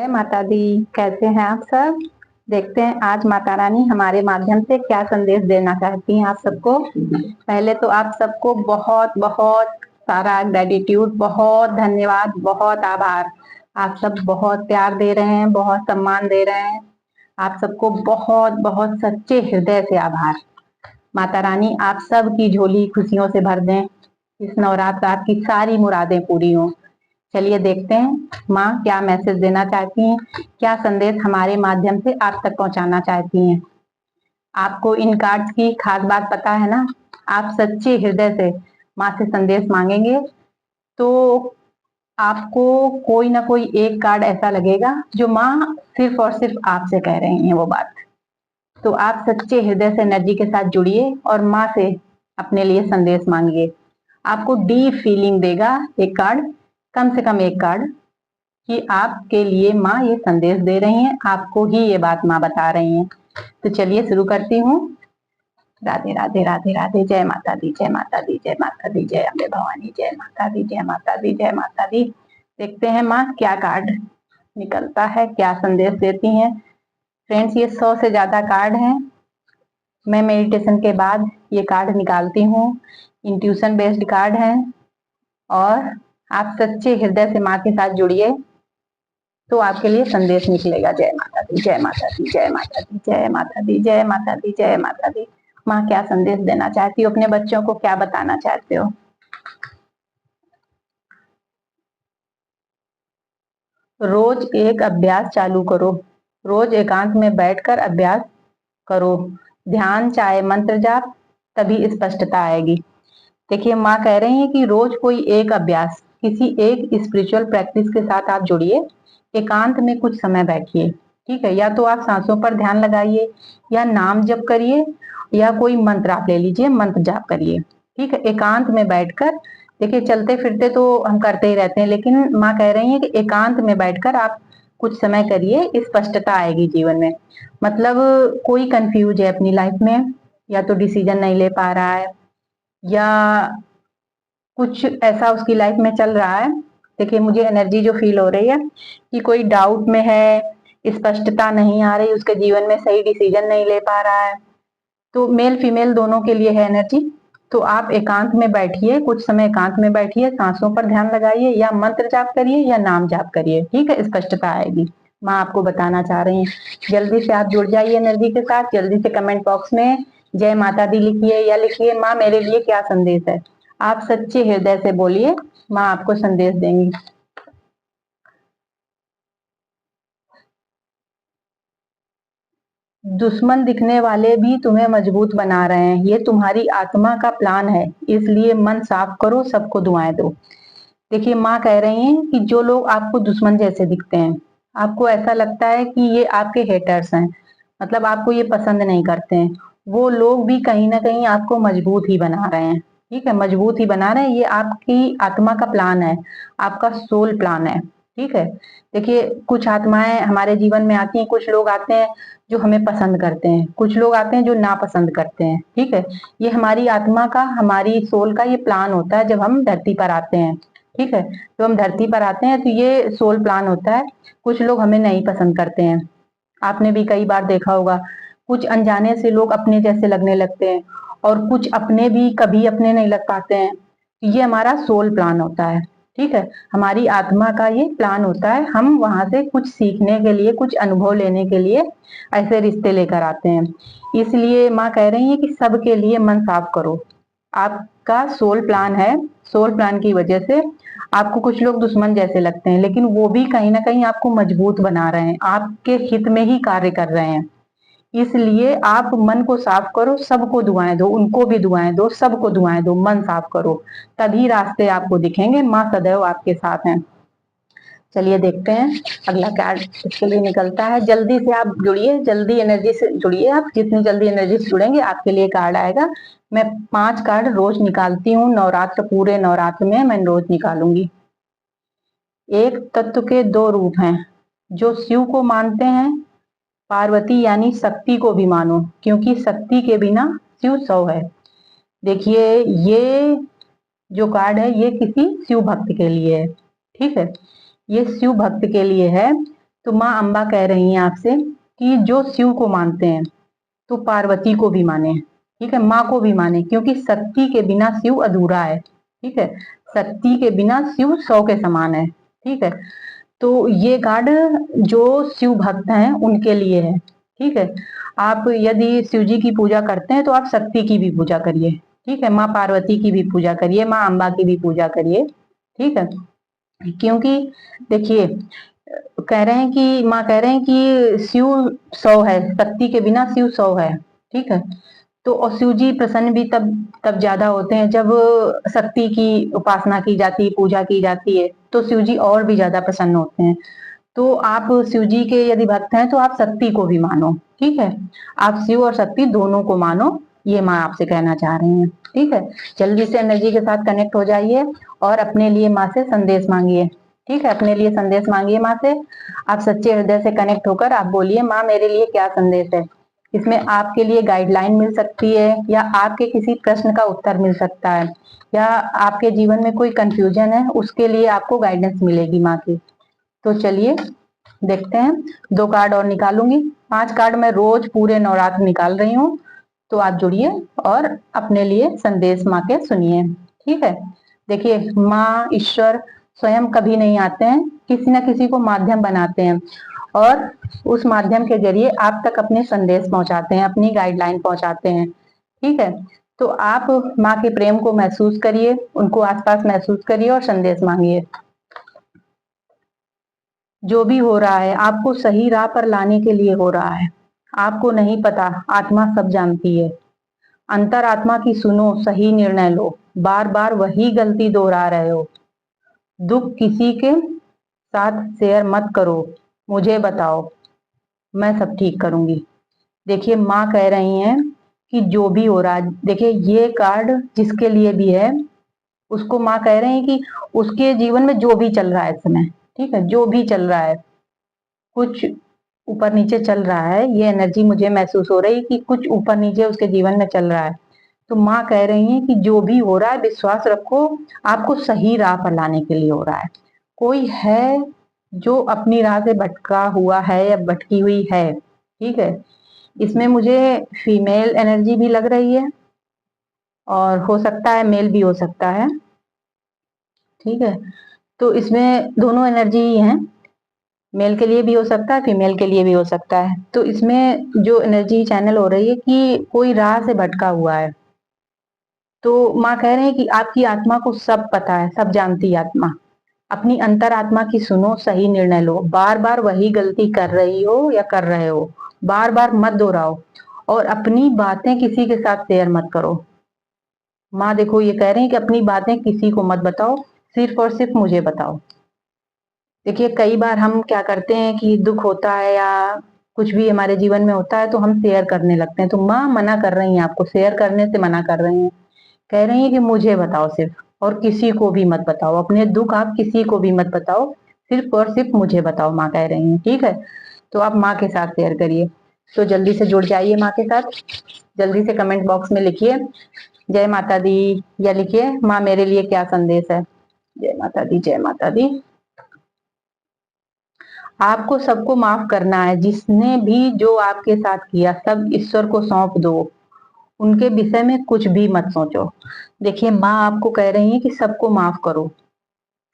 जय माता दी। कैसे हैं आप सब? देखते हैं आज माता रानी हमारे माध्यम से क्या संदेश देना चाहती हैं आप सबको। पहले तो आप सबको बहुत बहुत सारा ग्रेटिट्यूड, बहुत धन्यवाद, बहुत आभार। आप सब बहुत प्यार दे रहे हैं, बहुत सम्मान दे रहे हैं। आप सबको बहुत बहुत सच्चे हृदय से आभार। माता रानी आप सब की झोली खुशियों से भर दें। इस नवरात्र आपकी सारी मुरादें पूरी हों। चलिए देखते हैं माँ क्या मैसेज देना चाहती हैं, क्या संदेश हमारे माध्यम से आप तक पहुंचाना चाहती हैं। आपको इन कार्ड्स की खास बात पता है ना। आप सच्चे हृदय से माँ से संदेश मांगेंगे तो आपको कोई ना कोई एक कार्ड ऐसा लगेगा जो माँ सिर्फ और सिर्फ आपसे कह रही हैं वो बात। तो आप सच्चे हृदय से एनर्जी के साथ जुड़िए और माँ से अपने लिए संदेश मांगिए। आपको डीप फीलिंग देगा एक कार्ड, कम से कम एक कार्ड, कि आपके लिए माँ ये संदेश दे रही हैं, आपको ही ये बात माँ बता रही हैं। तो चलिए शुरू करती हूँ। राधे राधे राधे राधे। जय माता दी, जय माता दी, जय माता दी, जय अम्बे भवानी, जय माता दी, जय माता दी, जय माता दी। देखते हैं माँ क्या कार्ड निकलता है, क्या संदेश देती हैं। फ्रेंड्स, ये 100 से ज्यादा कार्ड हैं। मैं मेडिटेशन के बाद ये कार्ड निकालती हूँ। इंट्यूशन बेस्ड कार्ड है और आप सच्चे हृदय से माँ के साथ जुड़िए तो आपके लिए संदेश निकलेगा। जय माता दी, जय माता दी, जय माता दी, जय माता दी, जय माता दी, जय माता दी। माँ क्या संदेश देना चाहती हो, अपने बच्चों को क्या बताना चाहते हो? रोज एक अभ्यास चालू करो। रोज एकांत में बैठकर अभ्यास करो। ध्यान चाहे मंत्र जाप, तभी स्पष्टता आएगी। देखिए माँ कह रही है कि रोज कोई एक अभ्यास, किसी एक स्पिरिचुअल प्रैक्टिस के साथ आप जुड़िए। एकांत में कुछ समय बैठिए। ठीक है, या तो आप सांसों पर ध्यान लगाइए, या नाम जप करिए, या कोई मंत्र आप ले लीजिए, मंत्र जाप करिए। ठीक है, एकांत में बैठकर। देखिए चलते फिरते तो हम करते ही रहते हैं, लेकिन माँ कह रही है कि एकांत में बैठकर आप कुछ समय करिए, स्पष्टता आएगी जीवन में। मतलब कोई कंफ्यूज है अपनी लाइफ में, या तो डिसीजन नहीं ले पा रहा है, या कुछ ऐसा उसकी लाइफ में चल रहा है। देखिए मुझे एनर्जी जो फील हो रही है कि कोई डाउट में है, स्पष्टता नहीं आ रही, उसके जीवन में सही डिसीजन नहीं ले पा रहा है। तो मेल फीमेल दोनों के लिए है एनर्जी। तो आप एकांत में बैठिए, कुछ समय एकांत में बैठिए, सांसों पर ध्यान लगाइए, या मंत्र जाप करिए, या नाम जाप करिए। ठीक है, स्पष्टता आएगी। माँ आपको बताना चाह रही हैं, जल्दी से आप जुड़ जाइए एनर्जी के साथ। जल्दी से कमेंट बॉक्स में जय माता दी लिखिए, या लिखिए माँ मेरे लिए क्या संदेश है। आप सच्चे हृदय से बोलिए, माँ आपको संदेश देंगी। दुश्मन दिखने वाले भी तुम्हें मजबूत बना रहे हैं, ये तुम्हारी आत्मा का प्लान है, इसलिए मन साफ करो, सबको दुआएं दो। देखिए माँ कह रही हैं कि जो लोग आपको दुश्मन जैसे दिखते हैं, आपको ऐसा लगता है कि ये आपके हेटर्स हैं, मतलब आपको ये पसंद नहीं करते हैं, वो लोग भी कहीं ना कहीं आपको मजबूत ही बना रहे हैं। ठीक है, मजबूत ही बना रहे हैं। ये आपकी आत्मा का प्लान है, आपका सोल प्लान है। ठीक है, देखिए कुछ आत्माएं हमारे जीवन में आती हैं, कुछ लोग आते हैं जो हमें पसंद करते हैं, कुछ लोग आते हैं जो नापसंद करते हैं। ठीक है, ये हमारी आत्मा का, हमारी सोल का ये प्लान होता है जब हम धरती पर आते हैं। ठीक है, तो हम धरती पर आते हैं तो ये सोल प्लान होता है। कुछ लोग हमें नहीं पसंद करते हैं। आपने भी कई बार देखा होगा, कुछ अनजाने से लोग अपने जैसे लगने लगते हैं, और कुछ अपने भी कभी अपने नहीं लग पाते हैं। ये हमारा सोल प्लान होता है। ठीक है, हमारी आत्मा का ये प्लान होता है। हम वहां से कुछ सीखने के लिए, कुछ अनुभव लेने के लिए ऐसे रिश्ते लेकर आते हैं। इसलिए माँ कह रही है कि सबके लिए मन साफ करो। आपका सोल प्लान है, सोल प्लान की वजह से आपको कुछ लोग दुश्मन जैसे लगते हैं, लेकिन वो भी कहीं ना कहीं आपको मजबूत बना रहे हैं, आपके हित में ही कार्य कर रहे हैं। इसलिए आप मन को साफ करो, सबको दुआएं दो, उनको भी दुआएं दो, सबको दुआएं दो, मन साफ करो, तभी रास्ते आपको दिखेंगे। माँ सदैव आपके साथ हैं। चलिए देखते हैं अगला कार्ड इसके लिए निकलता है। जल्दी से आप जुड़िए, जल्दी एनर्जी से जुड़िए। आप जितनी जल्दी एनर्जी से जुड़ेंगे आपके लिए कार्ड आएगा। मैं 5 कार्ड रोज निकालती हूँ, नवरात्र, पूरे नवरात्र में मैं रोज निकालूंगी। एक तत्व के दो रूप हैं, जो शिव को मानते हैं, पार्वती यानी शक्ति को भी मानो, क्योंकि शक्ति के बिना शिव सौ है। देखिए ये जो कार्ड है ये किसी शिव भक्त के लिए है। ठीक है, ये शिव भक्त के लिए है तो माँ अम्बा कह रही हैं आपसे कि जो शिव को मानते हैं तो पार्वती को भी माने, ठीक है, माँ को भी माने, क्योंकि शक्ति के बिना शिव अधूरा है, ठीक है, शक्ति के बिना शिव 100 के समान है, ठीक है। तो ये कार्ड जो शिव भक्त हैं उनके लिए है, ठीक है। आप यदि शिव जी की पूजा करते हैं तो आप शक्ति की भी पूजा करिए, ठीक है, माँ पार्वती की भी पूजा करिए, माँ अम्बा की भी पूजा करिए, ठीक है। क्योंकि देखिए, कह रहे हैं कि माँ कह रहे हैं कि शिव 100 है, शक्ति के बिना शिव 100 है, ठीक है। तो और शिव जी प्रसन्न भी तब तब ज्यादा होते हैं जब शक्ति की उपासना की जाती है, पूजा की जाती है, तो शिव जी और भी ज्यादा प्रसन्न होते हैं। तो आप शिव जी के यदि भक्त हैं तो आप शक्ति को भी मानो, ठीक है, आप शिव और शक्ति दोनों को मानो, ये माँ आपसे कहना चाह रही हैं, ठीक है। जल्दी से एनर्जी के साथ कनेक्ट हो जाइए और अपने लिए माँ से संदेश मांगिए, ठीक है, अपने लिए संदेश मांगिए माँ से। आप सच्चे हृदय से कनेक्ट होकर आप बोलिए, माँ मेरे लिए क्या संदेश है। इसमें आपके लिए गाइडलाइन मिल सकती है, या आपके किसी प्रश्न का उत्तर मिल सकता है, या आपके जीवन में कोई कंफ्यूजन है उसके लिए आपको गाइडेंस मिलेगी माँ की। तो चलिए देखते हैं, 2 कार्ड और निकालूंगी, 5 कार्ड मैं रोज पूरे नवरात्र निकाल रही हूँ। तो आप जुड़िए और अपने लिए संदेश माँ के सुनिए, ठीक है। देखिए, माँ ईश्वर स्वयं कभी नहीं आते हैं, किसी न किसी को माध्यम बनाते हैं और उस माध्यम के जरिए आप तक अपने संदेश पहुंचाते हैं, अपनी गाइडलाइन पहुंचाते हैं, ठीक है। तो आप माँ के प्रेम को महसूस करिए, उनको आसपास महसूस करिए और संदेश मांगिए। जो भी हो रहा है आपको सही राह पर लाने के लिए हो रहा है, आपको नहीं पता, आत्मा सब जानती है। अंतरात्मा की सुनो, सही निर्णय लो, बार बार वही गलती दोहरा रहे हो। दुख किसी के साथ शेयर मत करो, मुझे बताओ, मैं सब ठीक करूंगी। देखिए, माँ कह रही हैं कि जो भी हो रहा है, देखिए ये कार्ड जिसके लिए भी है उसको माँ कह रहे हैं कि उसके जीवन में जो भी चल रहा है इस समय, ठीक है, जो भी चल रहा है, कुछ ऊपर नीचे चल रहा है, ये एनर्जी मुझे महसूस हो रही है कि कुछ ऊपर नीचे उसके जीवन में चल रहा है। तो माँ कह रही हैं कि जो भी हो रहा है विश्वास रखो, आपको सही राह पर लाने के लिए हो रहा है। कोई है जो अपनी राह से भटका हुआ है या भटकी हुई है, ठीक है। इसमें मुझे फीमेल एनर्जी भी लग रही है और हो सकता है मेल भी हो सकता है, ठीक है। तो इसमें दोनों एनर्जी ही हैं, मेल के लिए भी हो सकता है, फीमेल के लिए भी हो सकता है। तो इसमें जो एनर्जी चैनल हो रही है कि कोई राह से भटका हुआ है। तो माँ कह रहे हैं कि आपकी आत्मा को सब पता है, सब जानती है आत्मा। अपनी अंतर आत्मा की सुनो, सही निर्णय लो, बार बार वही गलती कर रही हो या कर रहे हो, बार बार मत दोहराओ और अपनी बातें किसी के साथ शेयर मत करो। माँ देखो ये कह रहे हैं कि अपनी बातें किसी को मत बताओ, सिर्फ और सिर्फ मुझे बताओ। देखिए, कई बार हम क्या करते हैं कि दुख होता है या कुछ भी हमारे जीवन में होता है तो हम शेयर करने लगते हैं। तो माँ मना कर रही हैं, आपको शेयर करने से मना कर रही हैं, कह रही हैं कि मुझे बताओ सिर्फ, और किसी को भी मत बताओ, अपने दुख आप किसी को भी मत बताओ, सिर्फ और सिर्फ मुझे बताओ, माँ कह रही हैं, ठीक है। तो आप माँ के साथ शेयर करिए। तो जल्दी से जुड़ जाइए माँ के साथ, जल्दी से कमेंट बॉक्स में लिखिए जय माता दी, या लिखिए माँ मेरे लिए क्या संदेश है। जय माता दी, जय माता दी। आपको सबको माफ करना है, जिसने भी जो आपके साथ किया सब ईश्वर को सौंप दो, उनके विषय में कुछ भी मत सोचो। देखिए, माँ आपको कह रही है कि सबको माफ करो,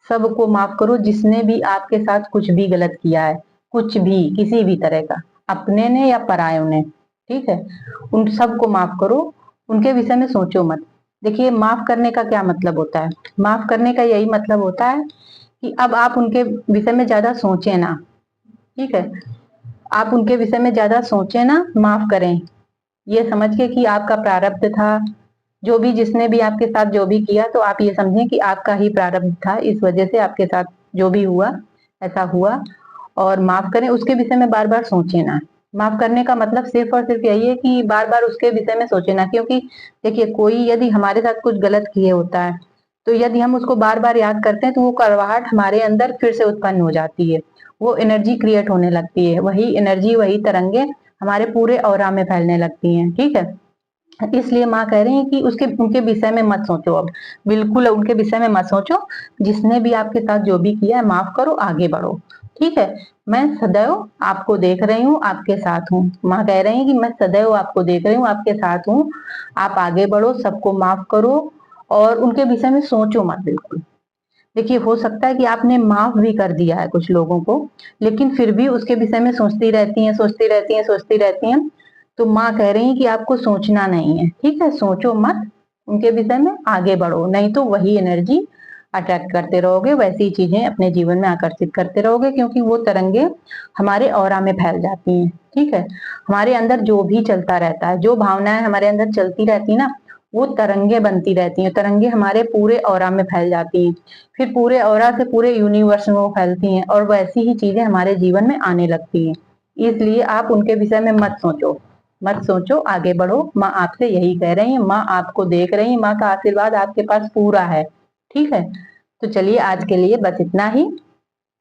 सबको माफ करो, जिसने भी आपके साथ कुछ भी गलत किया है, कुछ भी किसी भी तरह का, अपने ने या परायों ने, ठीक है, उन सबको माफ करो, उनके विषय में सोचो मत। देखिए, माफ करने का क्या मतलब होता है, माफ करने का यही मतलब होता है कि अब आप उनके विषय में ज्यादा सोचे ना, ठीक है, आप उनके विषय में ज्यादा सोचे ना, माफ करें, ये समझ के कि आपका प्रारब्ध था, जो भी जिसने भी आपके साथ जो भी किया, तो आप ये समझें कि आपका ही प्रारब्ध था, इस वजह से आपके साथ जो भी हुआ ऐसा हुआ, और माफ करें, उसके विषय में बार बार सोचे ना। माफ करने का मतलब सिर्फ और सिर्फ यही है कि बार बार उसके विषय में सोचे ना, क्योंकि देखिए, कोई यदि हमारे साथ कुछ गलत किए होता है तो यदि हम उसको बार बार याद करते हैं तो वो कड़वाहट हमारे अंदर फिर से उत्पन्न हो जाती है, वो एनर्जी क्रिएट होने लगती है, वही एनर्जी, वही तरंगे हमारे पूरे ऑरा में फैलने लगती हैं, ठीक है। इसलिए माँ कह रही है कि उसके उनके विषय में मत सोचो, अब बिल्कुल उनके विषय में मत सोचो, जिसने भी आपके साथ जो भी किया है माफ करो, आगे बढ़ो। ठीक है? मैं सदैव आपको देख रही हूँ, आपके साथ हूँ। माँ कह रही हैं कि मैं सदैव आपको देख रही हूँ, आपके साथ हूँ। आप आगे बढ़ो, सबको माफ़ करो और उनके विषय में सोचो मत बिल्कुल। देखिए, हो सकता है कि आपने माफ़ भी कर दिया है कुछ लोगों को, लेकिन फिर भी उसके विषय में सोचती रहती हैं, सोचती रहती हैं, सोचती रहती हैं। तो माँ कह रही हैं कि आपको सोचना नहीं है, ठीक है? सोचो मत, उनके विषय में आगे बढ़ो, नहीं तो वही एनर्जी अट्रैक्ट करते रहोगे, वैसी ही चीज़ें अपने जीवन में आकर्षित करते रहोगे क्योंकि वो तरंगे हमारे ऑरा में फैल जाती हैं, ठीक है? हमारे अंदर जो भी चलता रहता है, जो भावनाएँ हमारे अंदर चलती रहती हैं ना, वो तरंगे बनती रहती हैं, तरंगे हमारे पूरे ऑरा में फैल जाती हैं। फिर पूरे ऑरा से पूरे यूनिवर्स में वो फैलती हैं और वैसी ही चीजें हमारे जीवन में आने लगती हैं। इसलिए आप उनके विषय में मत सोचो, मत सोचो, आगे बढ़ो। माँ आपसे यही कह रही हैं, माँ आपको देख रही हैं, माँ का आशीर्वाद आपके पास पूरा है, ठीक है? तो चलिए आज के लिए बस इतना ही,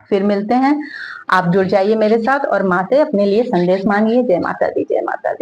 फिर मिलते हैं। आप जुड़ जाइए मेरे साथ और माँ से अपने लिए संदेश मांगिए। जय माता दी, जय माता दी।